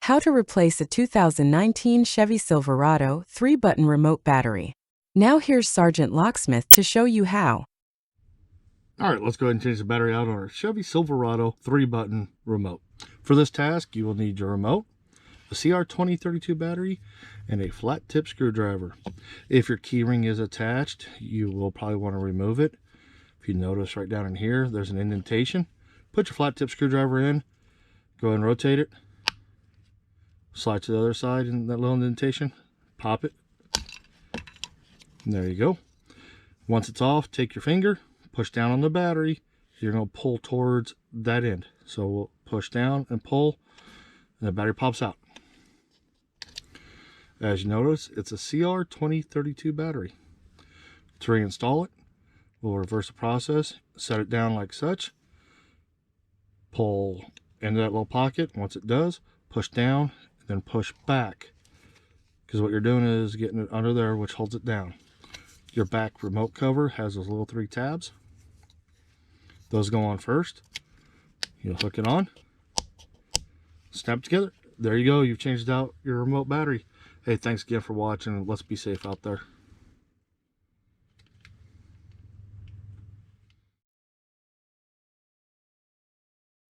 How to replace a 2019 Chevy Silverado 3-button remote battery. Now here's Sergeant Locksmith to show you how. All right, let's go ahead and change the battery out on our Chevy Silverado 3-button remote. For this task, you will need your remote, a CR2032 battery, and a flat tip screwdriver. If your keyring is attached, you will probably want to remove it. If you notice right down in here, there's an indentation. Put your flat tip screwdriver in, go ahead and rotate it. Slide to the other side in that little indentation, pop it, and there you go. Once it's off, take your finger, push down on the battery. You're going to pull towards that end. So we'll push down and pull, and the battery pops out. As you notice, it's a CR2032 battery. To reinstall it, we'll reverse the process, set it down like such, pull into that little pocket. Once it does, push down, then push back, because what you're doing is getting it under there, which holds it down. Your back remote cover has those little 3 tabs. Those go on first. You'll hook it on, snap it together. There you go. You've changed out your remote battery. Hey, thanks again for watching. Let's be safe out there.